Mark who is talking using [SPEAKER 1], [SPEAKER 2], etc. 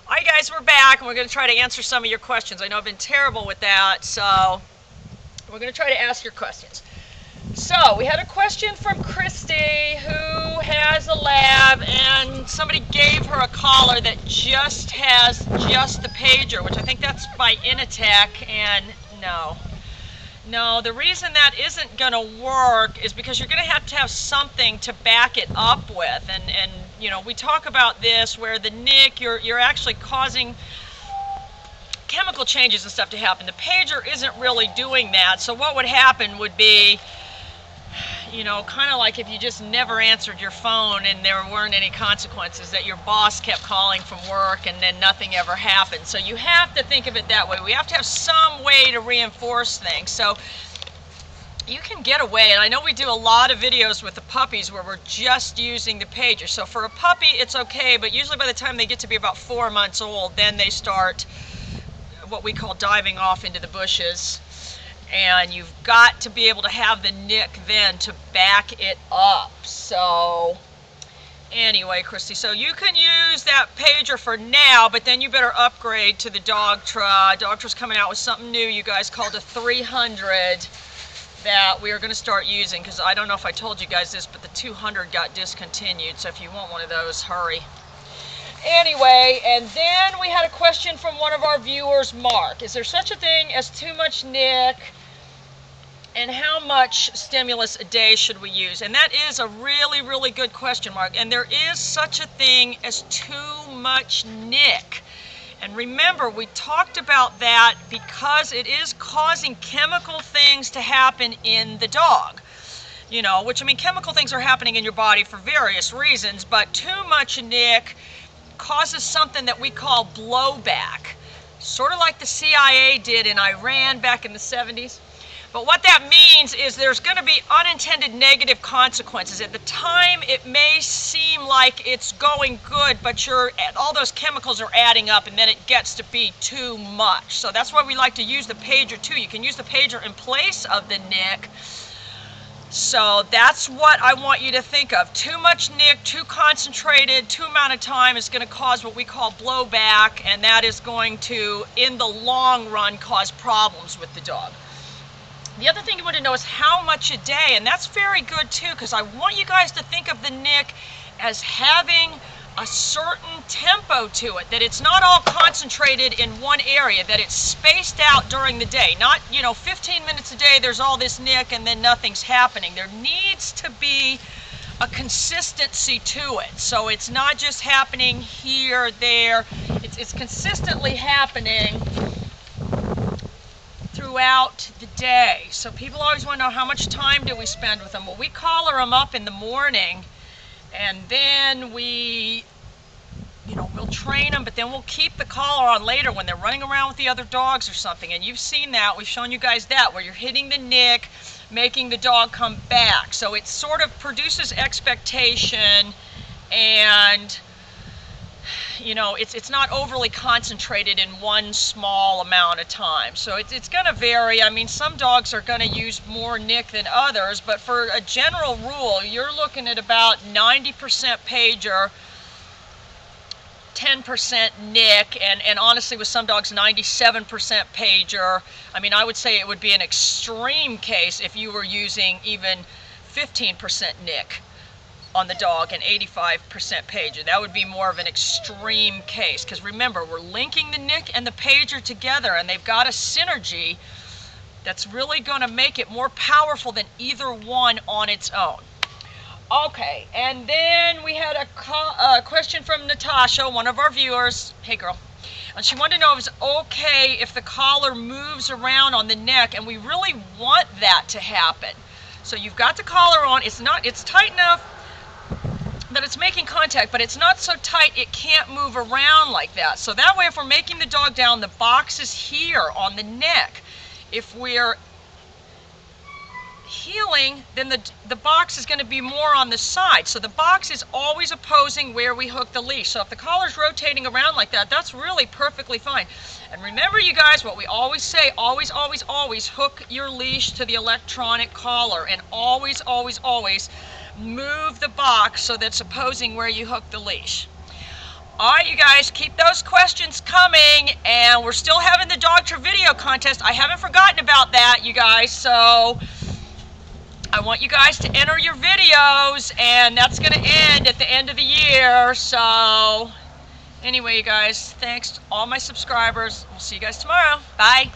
[SPEAKER 1] Alright guys, we're back and we're going to try to answer some of your questions. I know I've been terrible with that, so we're going to try to ask your questions. So, we had a question from Christy who has a lab and somebody gave her a collar that just has just the pager, which I think that's by Initech, and no. No, the reason that isn't going to work is because you're going to have something to back it up with. And you know, we talk about this where the NIC, you're actually causing chemical changes and stuff to happen. The pager isn't really doing that. So what would happen would be, you know, kind of like if you just never answered your phone and there weren't any consequences, that your boss kept calling from work and then nothing ever happened. So you have to think of it that way. We have to have some way to reinforce things. So you can get away, and I know we do a lot of videos with the puppies where we're just using the pager. So for a puppy, it's okay, but usually by the time they get to be about 4 months old, then they start what we call diving off into the bushes. And you've got to be able to have the NIC then to back it up. So anyway, Christy, so you can use that pager for now, but then you better upgrade to the Dogtra. Dogtra's coming out with something new, you guys, called a 300 that we are going to start using, because I don't know if I told you guys this, but the 200 got discontinued, so if you want one of those, hurry. Anyway, and then we had a question from one of our viewers, Mark. Is there such a thing as too much NIC, and how much stimulus a day should we use? And that is a really, really good question, Mark. And there is such a thing as too much NIC. And remember, we talked about that because it is causing chemical things to happen in the dog. You know, which, I mean, chemical things are happening in your body for various reasons, but too much NIC causes something that we call blowback. Sort of like the CIA did in Iran back in the 70s. But what that means is there's going to be unintended negative consequences. At the time, it may seem like it's going good, but all those chemicals are adding up, and then it gets to be too much. So that's why we like to use the pager too. You can use the pager in place of the NIC. So that's what I want you to think of. Too much NIC, too concentrated, too amount of time is going to cause what we call blowback, and that is going to, in the long run, cause problems with the dog. The other thing you want to know is how much a day, and that's very good too, because I want you guys to think of the NIC as having a certain tempo to it, that it's not all concentrated in one area, that it's spaced out during the day. Not, you know, 15 minutes a day there's all this NIC and then nothing's happening. There needs to be a consistency to it. So it's not just happening here, there. It's consistently happening throughout the day. So people always want to know, how much time do we spend with them? Well, we collar them up in the morning, and then we, you know, we'll train them, but then we'll keep the collar on later when they're running around with the other dogs or something. And you've seen that. We've shown you guys that, where you're hitting the NIC, making the dog come back. So it sort of produces expectation, and you know, it's not overly concentrated in one small amount of time. So it's going to vary. I mean, some dogs are going to use more NIC than others, but for a general rule, you're looking at about 90% pager, 10% NIC, and honestly with some dogs 97% pager. I mean, I would say it would be an extreme case if you were using even 15% NIC on the dog and 85% pager. That would be more of an extreme case, because remember, we're linking the NIC and the pager together, and they've got a synergy that's really going to make it more powerful than either one on its own. Okay, and then we had a question from Natasha, one of our viewers. Hey girl. And she wanted to know if it's okay if the collar moves around on the neck, and we really want that to happen. So you've got the collar on, it's tight enough that it's making contact, but it's not so tight it can't move around like that. So that way, if we're making the dog down, the box is here on the neck. If we're heeling, then the box is going to be more on the side. So the box is always opposing where we hook the leash. So if the collar's rotating around like that, that's really perfectly fine. And remember, you guys, what we always say, always, always, always hook your leash to the electronic collar, and always, always, always move the box so that's opposing where you hook the leash. All right, you guys, keep those questions coming, and we're still having the Dogtra video contest. I haven't forgotten about that, you guys, so I want you guys to enter your videos, and that's going to end at the end of the year. So anyway, you guys, thanks to all my subscribers. We'll see you guys tomorrow. Bye.